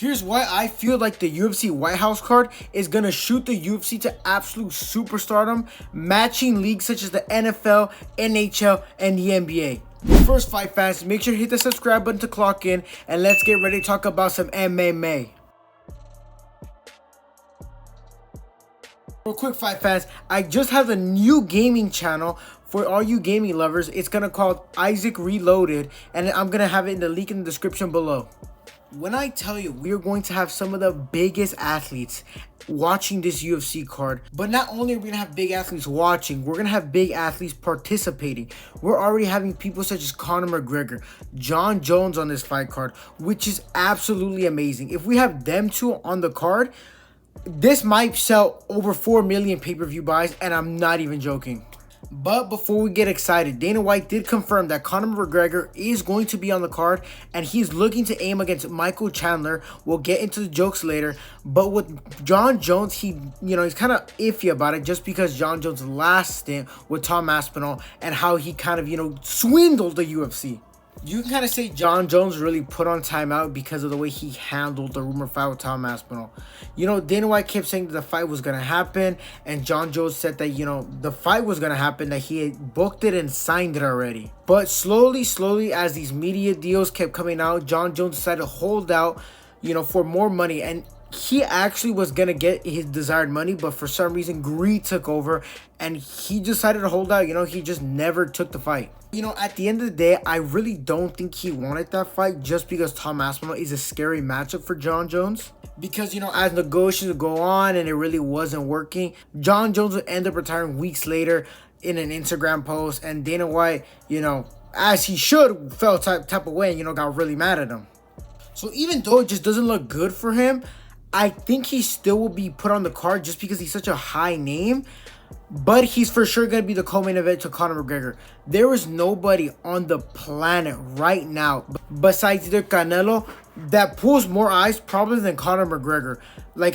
Here's why I feel like the UFC White House card is going to shoot the UFC to absolute superstardom, matching leagues such as the NFL, NHL, and the NBA. First, fight fans, make sure to hit the subscribe button to clock in, and let's get ready to talk about some MMA. Real quick, fight fans, I just have a new gaming channel for all you gaming lovers. It's going to call Isaac Reloaded, and I'm going to have it in the link in the description below. When I tell you we are going to have some of the biggest athletes watching this UFC card, but not only are we going to have big athletes watching, we're going to have big athletes participating. We're already having people such as Conor McGregor, Jon Jones on this fight card, which is absolutely amazing. If we have them two on the card, this might sell over 4 million pay-per-view buys, and I'm not even joking. But before we get excited, Dana White did confirm that Conor McGregor is going to be on the card, and he's looking to aim against Michael Chandler. We'll get into the jokes later. But with Jon Jones, he's kind of iffy about it, just because Jon Jones' last stint with Tom Aspinall and how he kind of, swindled the UFC. You can kind of say Jon Jones really put on timeout because of the way he handled the rumor fight with Tom Aspinall. Dana White kept saying that the fight was going to happen, and Jon Jones said that, the fight was going to happen, that he had booked it and signed it already. But slowly, as these media deals kept coming out, Jon Jones decided to hold out, for more money, and he actually was going to get his desired money, but for some reason, greed took over, and he decided to hold out. He just never took the fight. At the end of the day, I really don't think he wanted that fight, just because Tom Aspinall is a scary matchup for Jon Jones. Because, as negotiations go on and it really wasn't working, Jon Jones would end up retiring weeks later in an Instagram post, and Dana White, as he should, felt type of way and, got really mad at him. So even though it just doesn't look good for him, I think he still will be put on the card just because he's such a high name. But he's for sure going to be the co-main event to Conor McGregor. There is nobody on the planet right now besides either Canelo that pulls more eyes probably than Conor McGregor.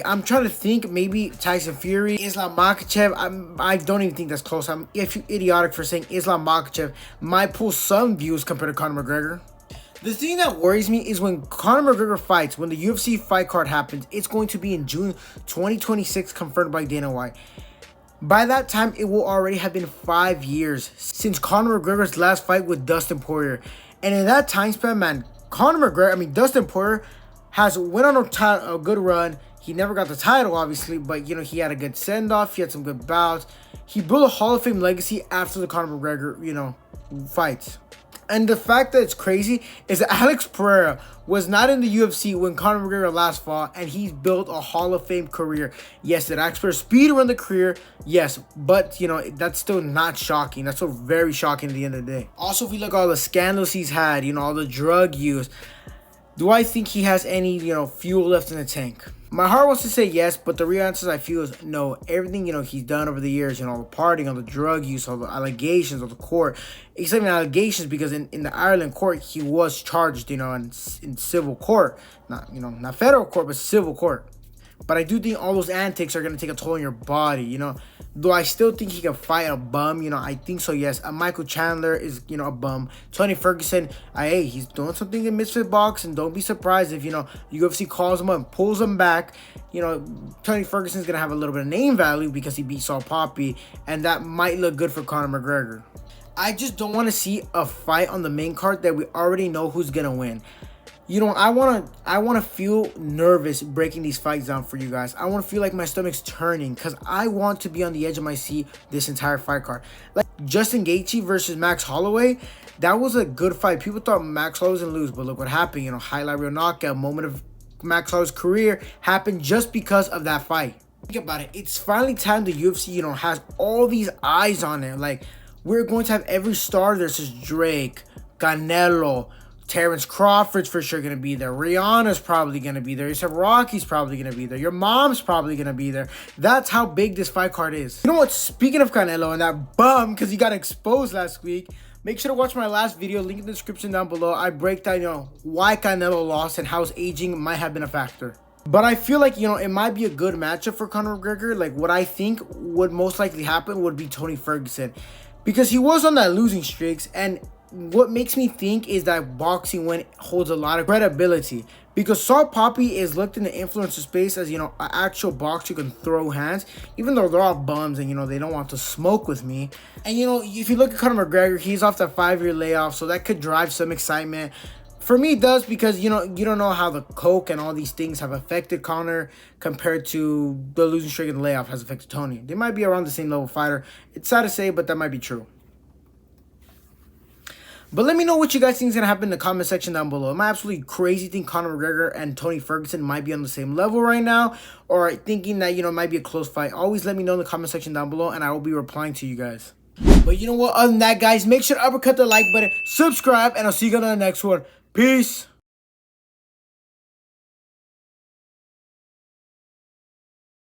I'm trying to think, maybe Tyson Fury, Islam Makhachev. I don't even think that's close. I'm idiotic for saying Islam Makhachev might pull some views compared to Conor McGregor. The thing that worries me is when Conor McGregor fights, when the UFC fight card happens, it's going to be in June 2026, confirmed by Dana White. By that time, it will already have been 5 years since Conor McGregor's last fight with Dustin Poirier. And in that time span, man, Dustin Poirier has went on a good run. He never got the title, obviously, but, he had a good send-off. He had some good bouts. He built a Hall of Fame legacy after the Conor McGregor, fights. And the fact that it's crazy is that Alex Pereira was not in the UFC when Conor McGregor last fought, and he's built a Hall of Fame career. Yes, did Alex Pereira speedrun the career? Yes, but, that's still not shocking. That's still very shocking at the end of the day. Also, if we look at all the scandals he's had, all the drug use, do I think he has any, fuel left in the tank? My heart wants to say yes, but the real answer I feel is no. Everything, he's done over the years, all the partying, all the drug use, all the allegations, all the court. Except in allegations, because in the Ireland court, he was charged, in civil court. Not federal court, but civil court. But I do think all those antics are going to take a toll on your body, Do I still think he can fight a bum? I think so, yes. Michael Chandler is, a bum. Tony Ferguson, he's doing something in Misfit Boxing. Don't be surprised if, UFC calls him up and pulls him back. Tony Ferguson's going to have a little bit of name value because he beat Saul Poppy, and that might look good for Conor McGregor. I just don't want to see a fight on the main card that we already know who's going to win. I want to feel nervous breaking these fights down for you guys. I want to feel like my stomach's turning because I want to be on the edge of my seat this entire fight card. Like Justin Gaethje versus Max Holloway, that was a good fight. People thought Max Holloway was going to lose, but look what happened. Highlight reel knockout, moment of Max Holloway's career happened just because of that fight. Think about it. It's finally time the UFC, has all these eyes on it. We're going to have every star there, such as Drake, Canelo, Terrence Crawford's for sure going to be there. Rihanna's probably going to be there. A$AP Rocky's probably going to be there. Your mom's probably going to be there. That's how big this fight card is. You know what? Speaking of Canelo and that bum, because he got exposed last week, make sure to watch my last video. Link in the description down below. I break down, why Canelo lost and how his aging might have been a factor. But I feel like, it might be a good matchup for Conor McGregor. What I think would most likely happen would be Tony Ferguson. Because he was on that losing streaks, and what makes me think is that boxing holds a lot of credibility. Because Salt Poppy is looked in the influencer space as, you know, an actual boxer who can throw hands, even though they're all bums and, you know, they don't want to smoke with me. And, you know, if you look at Conor McGregor, he's off that 5-year layoff, so that could drive some excitement. For me, it does, because, you know, you don't know how the coke and all these things have affected Conor compared to the losing streak and the layoff has affected Tony. They might be around the same level fighter. It's sad to say, but that might be true. But let me know what you guys think is going to happen in the comment section down below. Am I absolutely crazy think Conor McGregor and Tony Ferguson might be on the same level right now? Or thinking that, you know, it might be a close fight? Always let me know in the comment section down below, and I will be replying to you guys. But you know what? Other than that, guys, make sure to uppercut the like button, subscribe, and I'll see you guys on the next one. Peace.